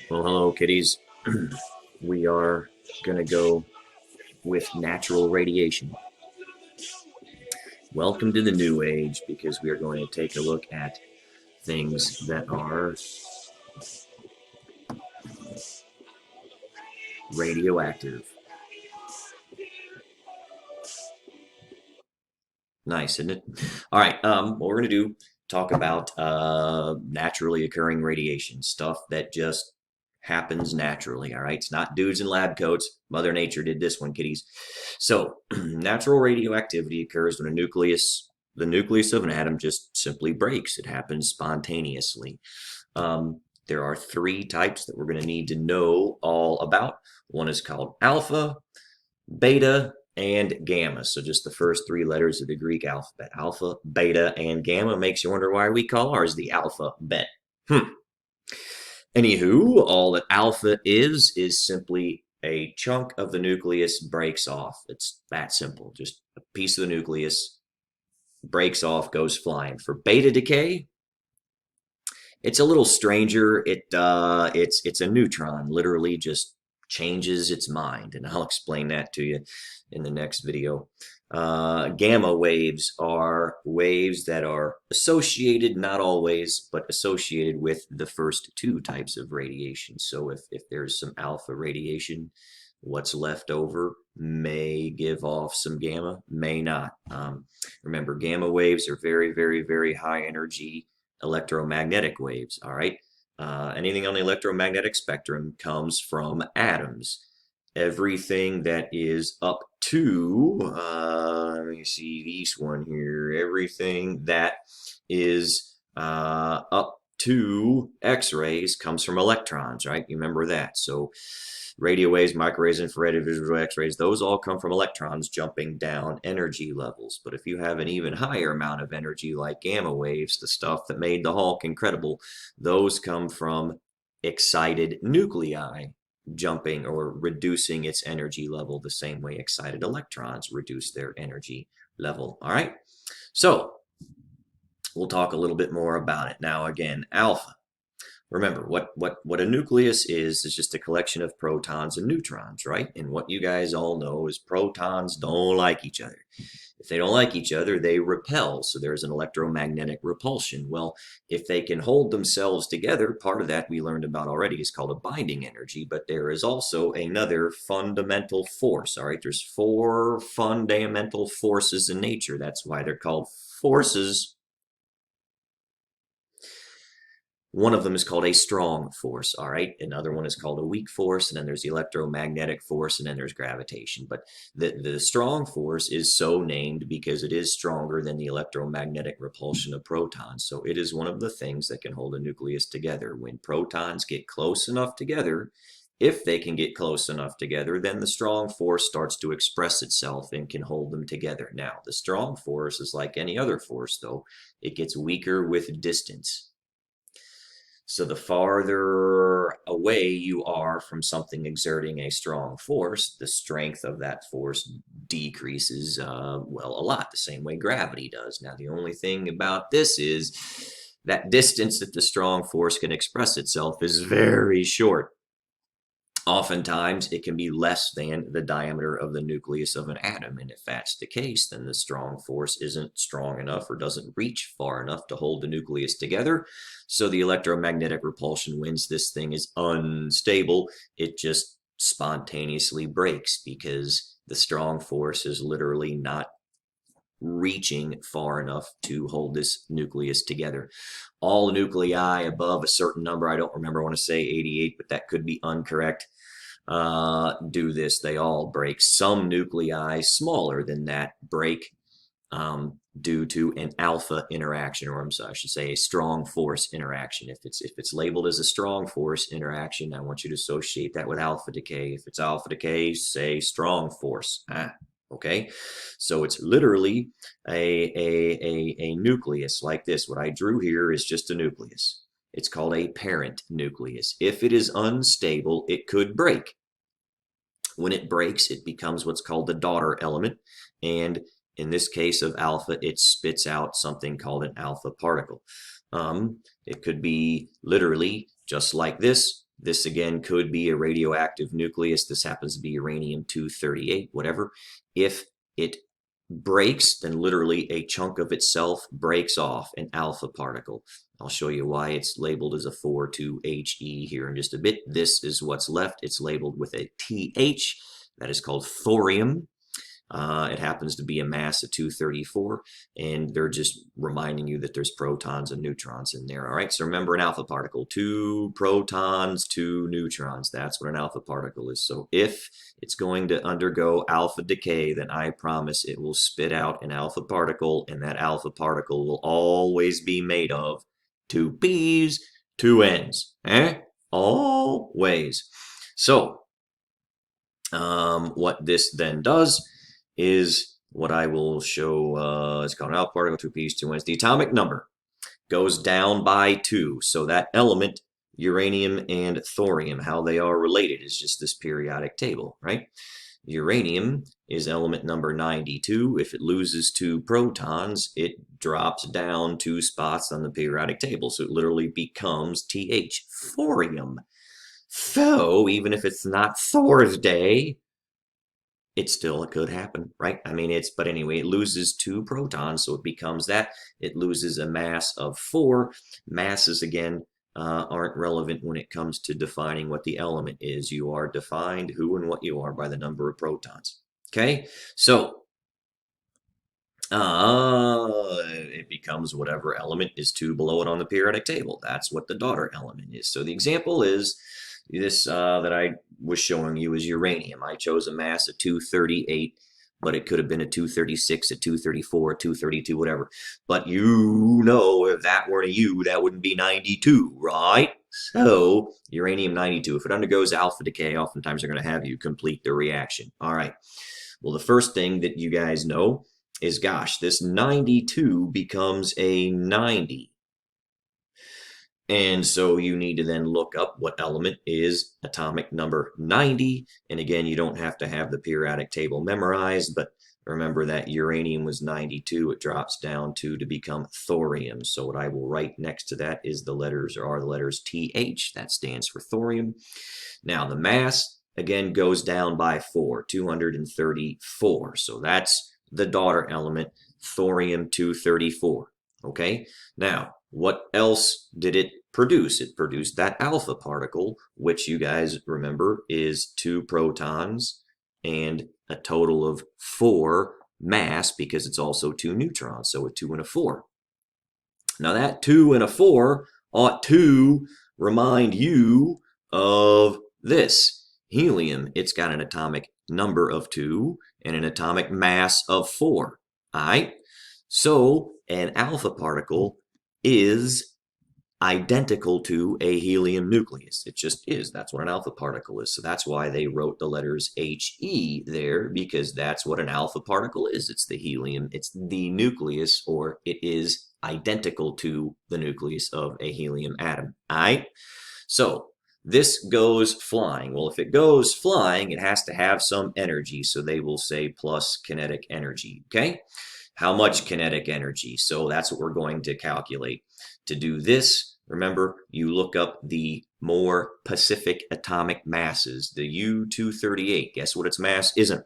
Well, hello, kitties. We are going to go with natural radiation. Welcome to the new age because we are going to take a look at things that are radioactive. Nice, isn't it? All right, what we're going to do, talk about naturally occurring radiation, stuff that just happens naturally, all right? It's not dudes in lab coats. Mother Nature did this one, kiddies. So, natural radioactivity occurs when the nucleus of an atom just simply breaks. It happens spontaneously. There are three types that we're going to need to know all about. One is called alpha, beta, and gamma. So just the first three letters of the Greek alphabet. Alpha, beta, and gamma makes you wonder why we call ours the alphabet. Anywho, all that alpha is simply a chunk of the nucleus breaks off. It's that simple. Just a piece of the nucleus breaks off, goes flying. For beta decay, it's a little stranger. It's a neutron, literally just changes its mind, and I'll explain that to you in the next video. Gamma waves are waves that are associated, not always, but associated with the first two types of radiation. So if there's some alpha radiation, what's left over may give off some gamma, may not. Remember, gamma waves are very, very, very high energy electromagnetic waves, all right? Anything on the electromagnetic spectrum comes from atoms. Everything that is up to, let me see this one here, everything that is up to X-rays comes from electrons, right? You remember that. So radio waves, microwaves, infrared, visible X-rays, those all come from electrons jumping down energy levels. But if you have an even higher amount of energy like gamma waves, the stuff that made the Hulk incredible, those come from excited nuclei jumping or reducing its energy level the same way excited electrons reduce their energy level. All right, so we'll talk a little bit more about it. Now again, alpha. Remember, what a nucleus is just a collection of protons and neutrons, right? And what you guys all know is protons don't like each other. If they don't like each other, they repel. So there's an electromagnetic repulsion. Well, if they can hold themselves together, part of that we learned about already is called a binding energy, but there is also another fundamental force, all right? There's four fundamental forces in nature. That's why they're called forces. One of them is called a strong force, all right? Another one is called a weak force, and then there's the electromagnetic force, and then there's gravitation. But the strong force is so named because it is stronger than the electromagnetic repulsion of protons. So it is one of the things that can hold a nucleus together. When protons get close enough together, if they can get close enough together, then the strong force starts to express itself and can hold them together. Now, the strong force is like any other force, though. It gets weaker with distance. So the farther away you are from something exerting a strong force, the strength of that force decreases, well, a lot, the same way gravity does. Now, the only thing about this is that distance that the strong force can express itself is very short. Oftentimes, it can be less than the diameter of the nucleus of an atom. And if that's the case, then the strong force isn't strong enough or doesn't reach far enough to hold the nucleus together. So the electromagnetic repulsion wins. This thing is unstable. It just spontaneously breaks because the strong force is literally not reaching far enough to hold this nucleus together. All nuclei above a certain number, I don't remember, I want to say 88, but that could be incorrect, do this. They all break. Some nuclei smaller than that break due to an alpha interaction, or I should say a strong force interaction. If it's labeled as a strong force interaction, I want you to associate that with alpha decay. If it's alpha decay, say strong force. Okay, so it's literally a nucleus like this. What I drew here is just a nucleus. It's called a parent nucleus. If it is unstable, it could break. When it breaks, it becomes what's called the daughter element. And in this case of alpha, it spits out something called an alpha particle. It could be literally just like this. This again could be a radioactive nucleus. This happens to be uranium-238, whatever. If it breaks, then literally a chunk of itself breaks off, an alpha particle. I'll show you why it's labeled as a 4,2He here in just a bit. This is what's left. It's labeled with a TH. That is called thorium. It happens to be a mass of 234, and they're just reminding you that there's protons and neutrons in there. All right, so remember an alpha particle, 2 protons, 2 neutrons. That's what an alpha particle is. So if it's going to undergo alpha decay, then I promise it will spit out an alpha particle, and that alpha particle will always be made of 2 P's, 2 N's. Always. So what this then does is what I will show. It's called an alpha particle, 2 P's, 2 N's. The atomic number goes down by 2. So that element, uranium and thorium, how they are related is just this periodic table, right? Uranium is element number 92. If it loses 2 protons, it drops down 2 spots on the periodic table. So it literally becomes TH, thorium. So even if it's not Thor's day, it still could happen, right? I mean, but anyway, it loses 2 protons, so it becomes that. It loses a mass of 4. Masses, again, aren't relevant when it comes to defining what the element is. You are defined who and what you are by the number of protons. Okay, so it becomes whatever element is 2 below it on the periodic table. That's what the daughter element is. So the example is this that I was showing you is uranium. I chose a mass of 238, but it could have been a 236, a 234, a 232, whatever. But you know, if that weren't a U, that wouldn't be 92, right? So uranium-92, if it undergoes alpha decay, oftentimes they're going to have you complete the reaction. All right. Well, the first thing that you guys know is, gosh, this 92 becomes a 90. And so you need to then look up what element is atomic number 90. And again, you don't have to have the periodic table memorized, but remember that uranium was 92. It drops down 2 to become thorium. So what I will write next to that is the letters TH. That stands for thorium. Now the mass, again, goes down by 4, 234. So that's the daughter element, thorium-234. Okay, now what else did it produce? It produced that alpha particle, which you guys remember is 2 protons and a total of 4 mass, because it's also 2 neutrons, so a 2 and a 4. Now that 2 and a 4 ought to remind you of this. Helium, it's got an atomic number of 2 and an atomic mass of 4. All right, so an alpha particle is identical to a helium nucleus. It just is. That's what an alpha particle is. So that's why they wrote the letters He there, because that's what an alpha particle is. It's the helium. It's the nucleus, or it is identical to the nucleus of a helium atom. All right? So this goes flying. Well, if it goes flying, it has to have some energy. So they will say plus kinetic energy. Okay? How much kinetic energy? So that's what we're going to calculate. To do this, remember, you look up the more Pacific atomic masses. The U-238, guess what its mass isn't?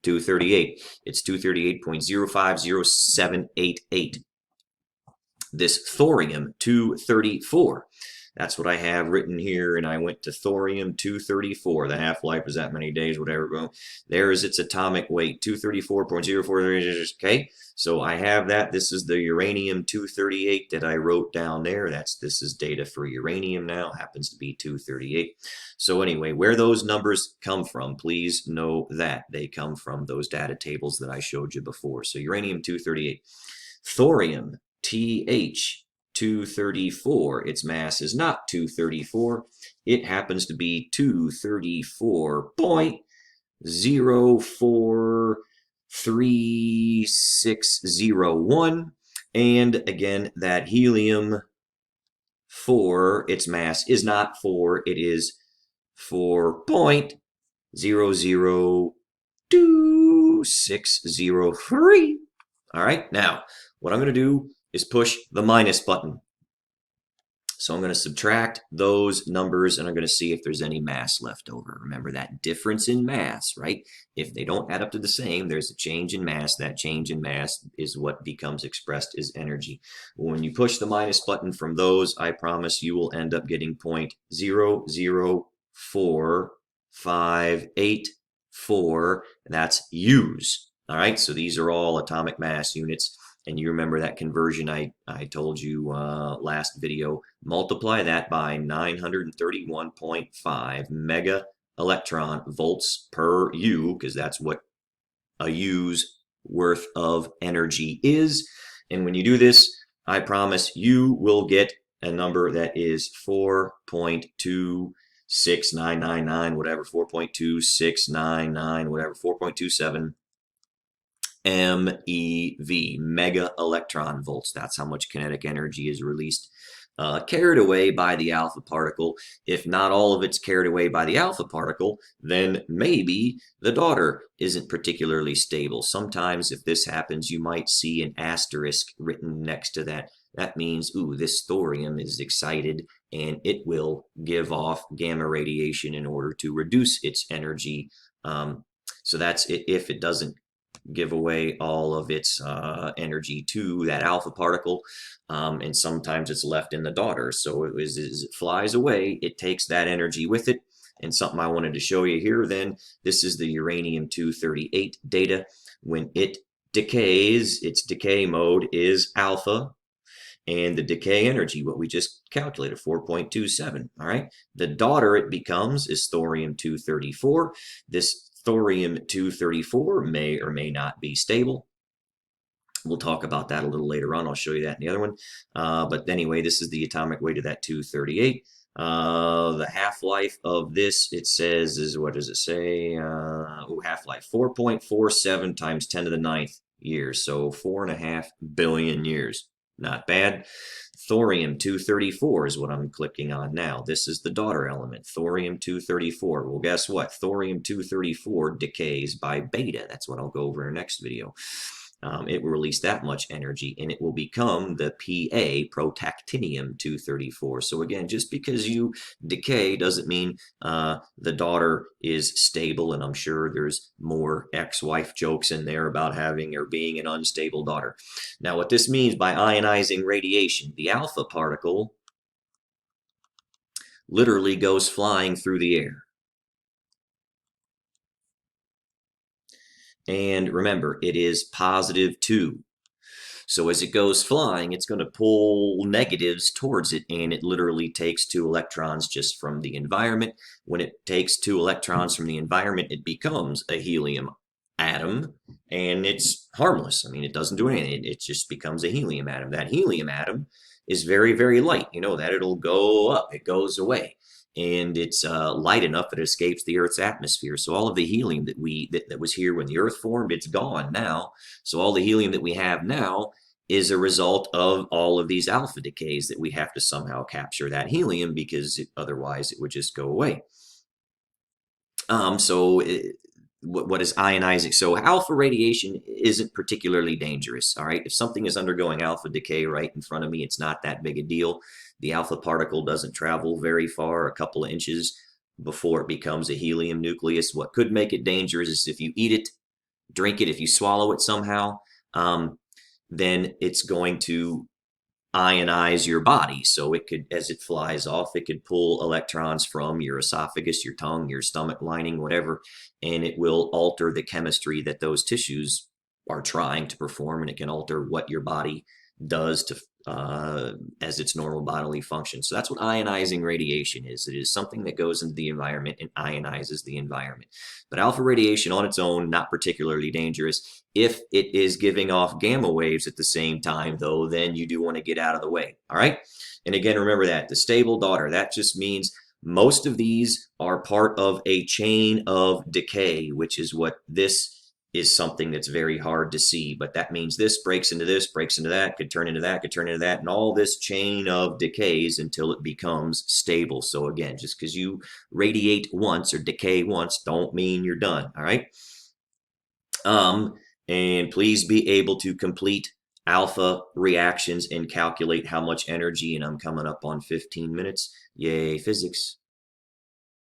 238. It's 238.050788. This thorium-234. That's what I have written here, and I went to thorium-234. The half-life is that many days, whatever. Well, there is its atomic weight, 234.04. Okay, so I have that. This is the uranium-238 that I wrote down there. This is data for uranium now. Happens to be 238. So anyway, where those numbers come from, please know that. They come from those data tables that I showed you before. So uranium-238. Thorium, TH. 234. Its mass is not 234. It happens to be 234.043601. And again, that helium-4, its mass is not 4. It is 4.002603. All right, now what I'm going to do is push the minus button. So I'm going to subtract those numbers and I'm going to see if there's any mass left over. Remember that difference in mass, right? If they don't add up to the same, there's a change in mass. That change in mass is what becomes expressed as energy. When you push the minus button from those, I promise you will end up getting 0.00458. That's U's. All right, so these are all atomic mass units. And you remember that conversion I told you last video. Multiply that by 931.5 mega electron volts per U, because that's what a U's worth of energy is. And when you do this, I promise you will get a number that is 4.26999, whatever, 4.2699, whatever, 4.27 MeV, mega electron volts. That's how much kinetic energy is released. Carried away by the alpha particle. If not all of it's carried away by the alpha particle, then maybe the daughter isn't particularly stable. Sometimes if this happens, you might see an asterisk written next to that. That means, ooh, this thorium is excited and it will give off gamma radiation in order to reduce its energy. So that's it. If it doesn't give away all of its energy to that alpha particle, and sometimes it's left in the daughter. So as it flies away, it takes that energy with it. And something I wanted to show you here then, this is the uranium-238 data. When it decays, its decay mode is alpha, and the decay energy, what we just calculated, 4.27, all right? The daughter it becomes is thorium-234. This thorium-234 may or may not be stable. We'll talk about that a little later on. I'll show you that in the other one. But anyway, this is the atomic weight of that 238. The half-life of this, it says, is, what does it say? Half-life, 4.47 times 10 to the 9th years. So 4.5 billion years. Not bad. Thorium-234 is what I'm clicking on now. This is the daughter element, thorium-234. Well, guess what? Thorium-234 decays by beta. That's what I'll go over in the next video. It will release that much energy, and it will become the PA, protactinium-234. So again, just because you decay doesn't mean the daughter is stable, and I'm sure there's more ex-wife jokes in there about having or being an unstable daughter. Now, what this means by ionizing radiation, the alpha particle literally goes flying through the air. And remember, it is +2. So as it goes flying, it's going to pull negatives towards it, and it literally takes 2 electrons just from the environment. When it takes 2 electrons from the environment, it becomes a helium atom, and it's harmless. I mean, it doesn't do anything. It just becomes a helium atom. That helium atom is very, very light. You know that it'll go up. It goes away. And it's light enough that it escapes the Earth's atmosphere. So all of the helium that was here when the Earth formed, it's gone now. So all the helium that we have now is a result of all of these alpha decays that we have to somehow capture that helium, because otherwise it would just go away. What is ionizing? So alpha radiation isn't particularly dangerous, all right? If something is undergoing alpha decay right in front of me, it's not that big a deal. The alpha particle doesn't travel very far, a couple of inches, before it becomes a helium nucleus. What could make it dangerous is if you eat it, drink it, if you swallow it somehow, then it's going to ionize your body. So it could, as it flies off, it could pull electrons from your esophagus, your tongue, your stomach lining, whatever, and it will alter the chemistry that those tissues are trying to perform, and it can alter what your body does to as its normal bodily function. So that's what ionizing radiation is. It is something that goes into the environment and ionizes the environment. But alpha radiation on its own, not particularly dangerous. If it is giving off gamma waves at the same time, though, then you do want to get out of the way. All right? And again, remember that. The stable daughter, that just means most of these are part of a chain of decay, which is what this is, something that's very hard to see. But that means this breaks into that, could turn into that, could turn into that, and all this chain of decays until it becomes stable. So again, just because you radiate once or decay once, don't mean you're done, all right? And please be able to complete alpha reactions and calculate how much energy, and I'm coming up on 15 minutes. Yay, physics.